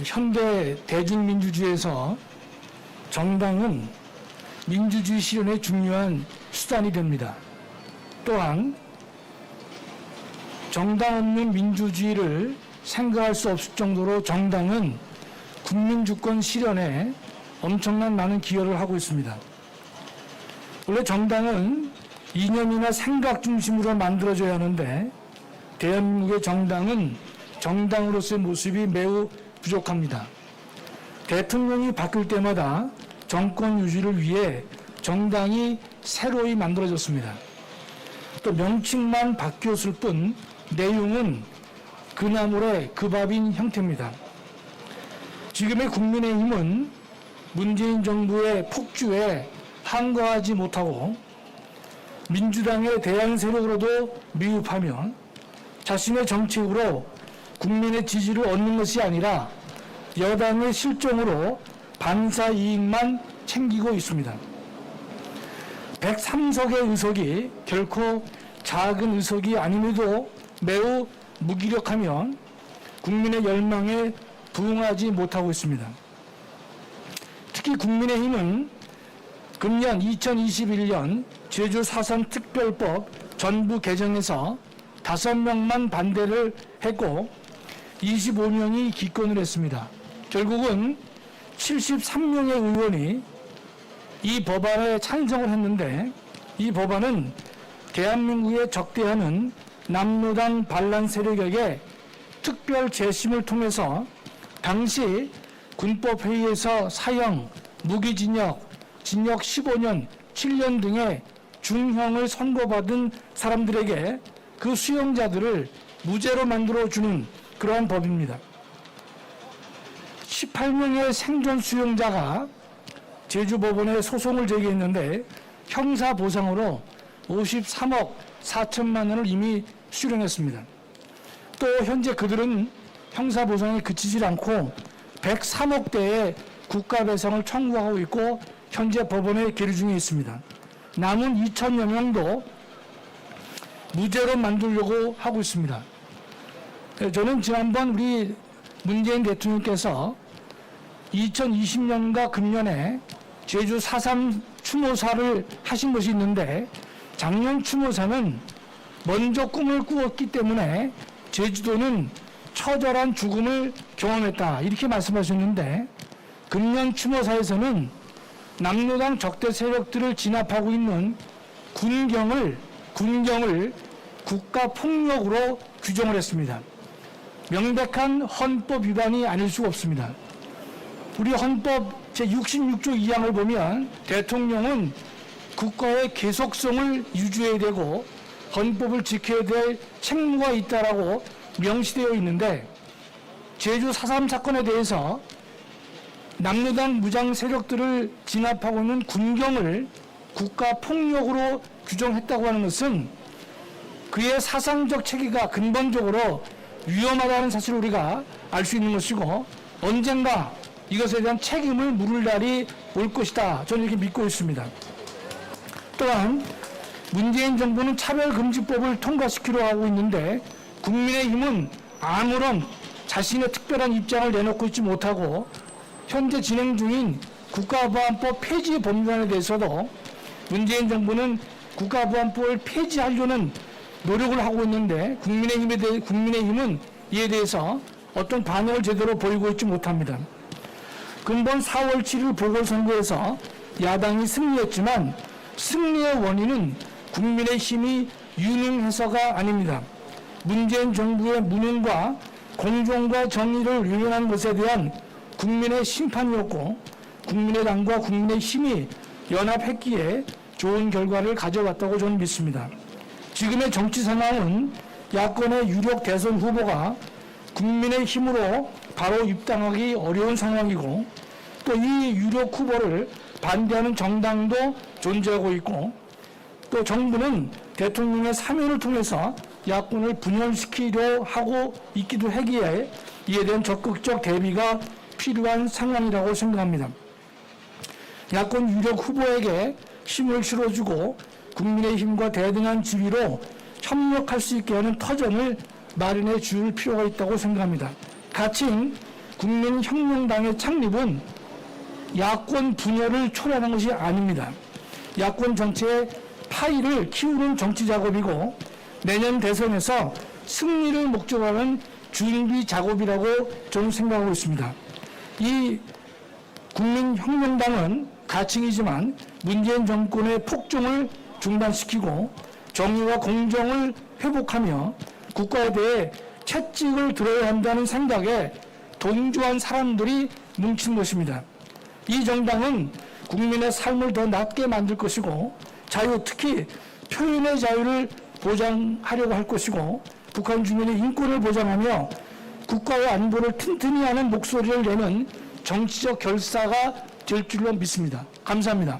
현대 대중민주주의에서 정당은 민주주의 실현의 중요한 수단이 됩니다. 또한 정당 없는 민주주의를 생각할 수 없을 정도로 정당은 국민주권 실현에 엄청난 많은 기여를 하고 있습니다. 원래 정당은 이념이나 생각 중심으로 만들어져야 하는데 대한민국의 정당은 정당으로서의 모습이 매우 부족합니다. 대통령이 바뀔 때마다 정권 유지를 위해 정당이 새로이 만들어졌습니다. 또 명칭만 바뀌었을 뿐 내용은 그나물의 그 밥인 형태입니다. 지금의 국민의힘은 문재인 정부의 폭주에 항거하지 못하고 민주당의 대항 세력으로도 미흡하며 자신의 정책으로 국민의 지지를 얻는 것이 아니라 여당의 실정으로 반사 이익만 챙기고 있습니다. 103석의 의석이 결코 작은 의석이 아님에도 매우 무기력하며 국민의 열망에 부응하지 못하고 있습니다. 특히 국민의힘은 금년 2021년 제주 4.3 특별법 전부 개정에서 5명만 반대를 했고 25명이 기권을 했습니다. 결국은 73명의 의원이 이 법안에 찬성을 했는데 이 법안은 대한민국에 적대하는 남로당 반란 세력에게 특별 재심을 통해서 당시 군법회의에서 사형, 무기징역, 징역 15년, 7년 등의 중형을 선고받은 사람들에게 그 수용자들을 무죄로 만들어주는 그러한 법입니다. 18명의 생존 수용자가 제주법원에 소송을 제기했는데 형사보상으로 53억 4천만 원을 이미 수령했습니다. 또 현재 그들은 형사보상에 그치질 않고 103억대의 국가배상을 청구하고 있고 현재 법원에 계류 중에 있습니다. 남은 2천여 명도 무죄로 만들려고 하고 있습니다. 저는 지난번 우리 문재인 대통령께서 2020년과 금년에 제주 4.3 추모사를 하신 것이 있는데 작년 추모사는 먼저 꿈을 꾸었기 때문에 제주도는 처절한 죽음을 경험했다 이렇게 말씀하셨는데 금년 추모사에서는 남로당 적대 세력들을 진압하고 있는 군경을 국가폭력으로 규정을 했습니다. 명백한 헌법 위반이 아닐 수가 없습니다. 우리 헌법 제66조 2항을 보면 대통령은 국가의 계속성을 유지해야 되고 헌법을 지켜야 될 책무가 있다라고 명시되어 있는데 제주 4.3 사건에 대해서 남로당 무장 세력들을 진압하고 있는 군경을 국가폭력으로 규정했다고 하는 것은 그의 사상적 체계가 근본적으로 위험하다는 사실을 우리가 알 수 있는 것이고 언젠가 이것에 대한 책임을 물을 날이 올 것이다. 저는 이렇게 믿고 있습니다. 또한 문재인 정부는 차별금지법을 통과시키려 하고 있는데 국민의힘은 아무런 자신의 특별한 입장을 내놓고 있지 못하고 현재 진행 중인 국가보안법 폐지 법률안에 대해서도 문재인 정부는 국가보안법을 폐지하려는 노력을 하고 있는데 국민의힘은 이에 대해서 어떤 반응을 제대로 보이고 있지 못합니다. 근본 4월 7일 보궐선거에서 야당이 승리했지만 승리의 원인은 국민의힘이 유능해서가 아닙니다. 문재인 정부의 무능과 공정과 정의를 위반한 것에 대한 국민의 심판이었고 국민의당과 국민의힘이 연합했기에 좋은 결과를 가져왔다고 저는 믿습니다. 지금의 정치 상황은 야권의 유력 대선 후보가 국민의힘으로 바로 입당하기 어려운 상황이고 또 이 유력 후보를 반대하는 정당도 존재하고 있고 또 정부는 대통령의 사면을 통해서 야권을 분열시키려 하고 있기도 하기에 이에 대한 적극적 대비가 필요한 상황이라고 생각합니다. 야권 유력 후보에게 힘을 실어주고 국민의힘과 대등한 지위로 협력할 수 있게 하는 터전을 마련해 줄 필요가 있다고 생각합니다. 가칭 국민혁명당의 창립은 야권 분열을 초래하는 것이 아닙니다. 야권 정치의 파이를 키우는 정치 작업이고 내년 대선에서 승리를 목적으로 하는 준비 작업이라고 저는 생각하고 있습니다. 이 국민혁명당은 가칭이지만 문재인 정권의 폭정을 중단시키고 정의와 공정을 회복하며 국가에 대해 채찍을 들어야 한다는 생각에 동조한 사람들이 뭉친 것입니다. 이 정당은 국민의 삶을 더 낫게 만들 것이고 자유, 특히 표현의 자유를 보장하려고 할 것이고 북한 주민의 인권을 보장하며 국가의 안보를 튼튼히 하는 목소리를 내는 정치적 결사가 될 줄로 믿습니다. 감사합니다.